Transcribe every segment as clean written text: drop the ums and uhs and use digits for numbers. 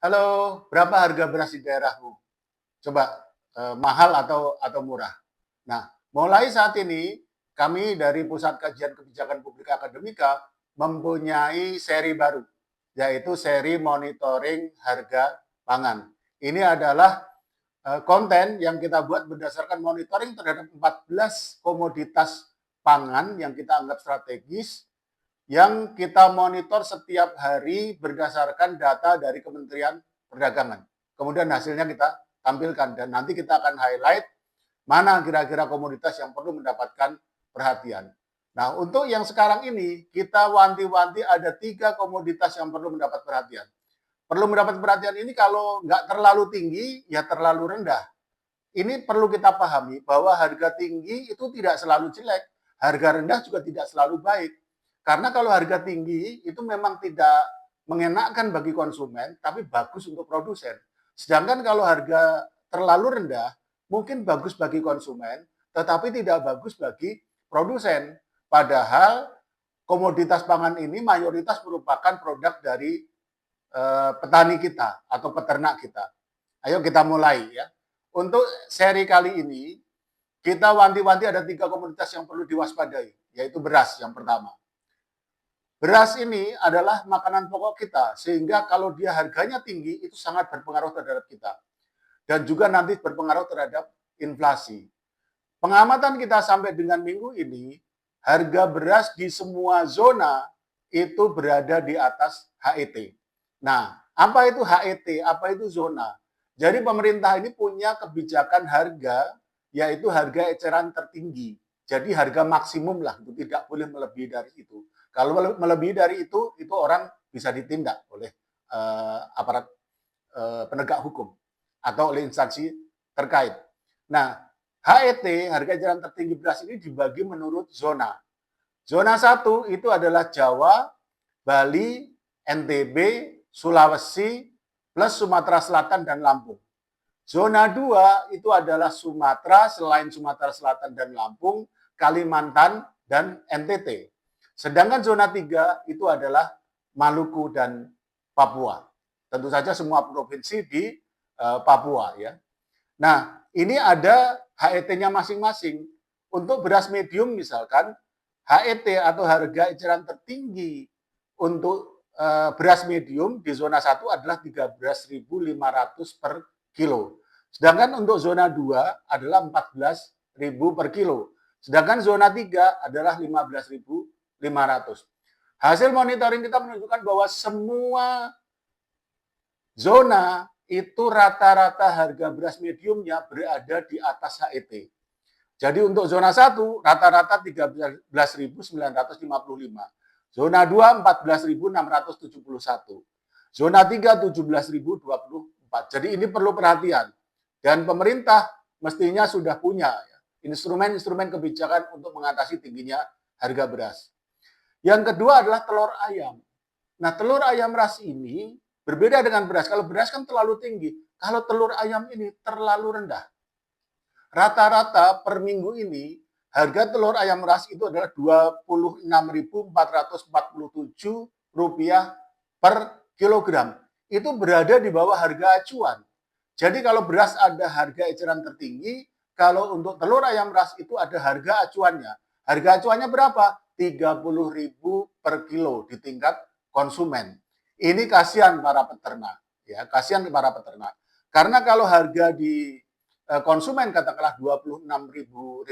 Halo, berapa harga beras di daerahmu? Coba mahal atau murah? Nah, mulai saat ini kami dari Pusat Kajian Kebijakan Publik Akademika mempunyai seri baru, yaitu seri monitoring harga pangan. Ini adalah konten yang kita buat berdasarkan monitoring terhadap 14 komoditas pangan yang kita anggap strategis yang kita monitor setiap hari berdasarkan data dari Kementerian Perdagangan. Kemudian hasilnya kita tampilkan dan nanti kita akan highlight mana kira-kira komoditas yang perlu mendapatkan perhatian. Nah, untuk yang sekarang ini kita wanti-wanti ada 3 komoditas yang perlu mendapat perhatian. Perlu mendapat perhatian ini kalau nggak terlalu tinggi, ya terlalu rendah. Ini perlu kita pahami bahwa harga tinggi itu tidak selalu jelek, harga rendah juga tidak selalu baik. Karena kalau harga tinggi itu memang tidak mengenakkan bagi konsumen, tapi bagus untuk produsen. Sedangkan kalau harga terlalu rendah, mungkin bagus bagi konsumen, tetapi tidak bagus bagi produsen. Padahal komoditas pangan ini mayoritas merupakan produk dari petani kita atau peternak kita. Ayo kita mulai ya. Untuk seri kali ini, kita wanti-wanti ada 3 komoditas yang perlu diwaspadai, yaitu beras yang pertama. Beras ini adalah makanan pokok kita, sehingga kalau dia harganya tinggi, itu sangat berpengaruh terhadap kita. Dan juga nanti berpengaruh terhadap inflasi. Pengamatan kita sampai dengan minggu ini, harga beras di semua zona itu berada di atas HET. Nah, apa itu HET? Apa itu zona? Jadi pemerintah ini punya kebijakan harga, yaitu harga eceran tertinggi. Jadi harga maksimum lah, itu tidak boleh melebihi dari itu. Kalau melebihi dari itu orang bisa ditindak oleh aparat penegak hukum atau oleh instansi terkait. Nah, HET, harga eceran tertinggi beras ini dibagi menurut zona. Zona 1 itu adalah Jawa, Bali, NTB, Sulawesi, plus Sumatera Selatan dan Lampung. Zona 2 itu adalah Sumatera, selain Sumatera Selatan dan Lampung, Kalimantan, dan NTT. Sedangkan zona 3 itu adalah Maluku dan Papua. Tentu saja semua provinsi di Papua ya. Nah, ini ada HET-nya masing-masing. Untuk beras medium misalkan, HET atau harga eceran tertinggi untuk beras medium di zona 1 adalah 13.500 per kilo. Sedangkan untuk zona 2 adalah 14.000 per kilo. Sedangkan zona 3 adalah 15.500. Hasil monitoring kita menunjukkan bahwa semua zona itu rata-rata harga beras mediumnya berada di atas HET. Jadi untuk zona 1 rata-rata 13.955. Zona 2 14.671. Zona 3 17.024. Jadi ini perlu perhatian. Dan pemerintah mestinya sudah punya instrumen-instrumen kebijakan untuk mengatasi tingginya harga beras. Yang kedua adalah telur ayam. Nah, telur ayam ras ini berbeda dengan beras. Kalau beras kan terlalu tinggi. Kalau telur ayam ini terlalu rendah. Rata-rata per minggu ini harga telur ayam ras itu adalah Rp26.447 per kilogram. Itu berada di bawah harga acuan. Jadi kalau beras ada harga eceran tertinggi, kalau untuk telur ayam ras itu ada harga acuannya. Harga acuannya berapa? 30.000 per kilo di tingkat konsumen. Ini kasihan para peternak, ya, kasihan para peternak. Karena kalau harga di konsumen katakanlah 26.500,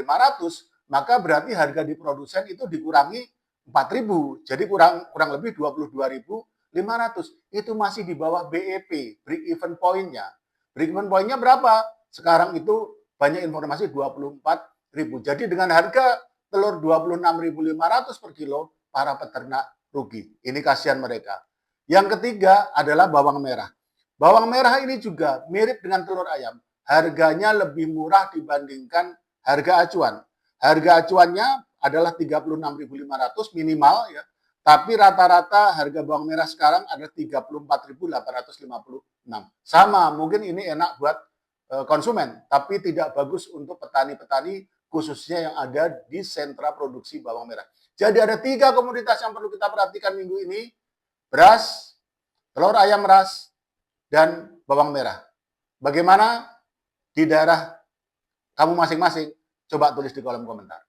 maka berarti harga di produsen itu dikurangi 4.000. Jadi kurang lebih 22.500. Itu masih di bawah BEP, break even point-nya. Break even point-nya berapa? Sekarang itu banyak informasi 24.000. Jadi dengan harga telur 26.500 per kilo, para peternak rugi. Ini kasihan mereka. Yang ketiga adalah bawang merah. Bawang merah ini juga mirip dengan telur ayam. Harganya lebih murah dibandingkan harga acuan. Harga acuannya adalah 36.500 minimal ya. Tapi rata-rata harga bawang merah sekarang adalah 34.856. Sama, mungkin ini enak buat konsumen, tapi tidak bagus untuk petani-petani khususnya yang ada di sentra produksi bawang merah. Jadi ada 3 komoditas yang perlu kita perhatikan minggu ini. Beras, telur ayam ras, dan bawang merah. Bagaimana di daerah kamu masing-masing? Coba tulis di kolom komentar.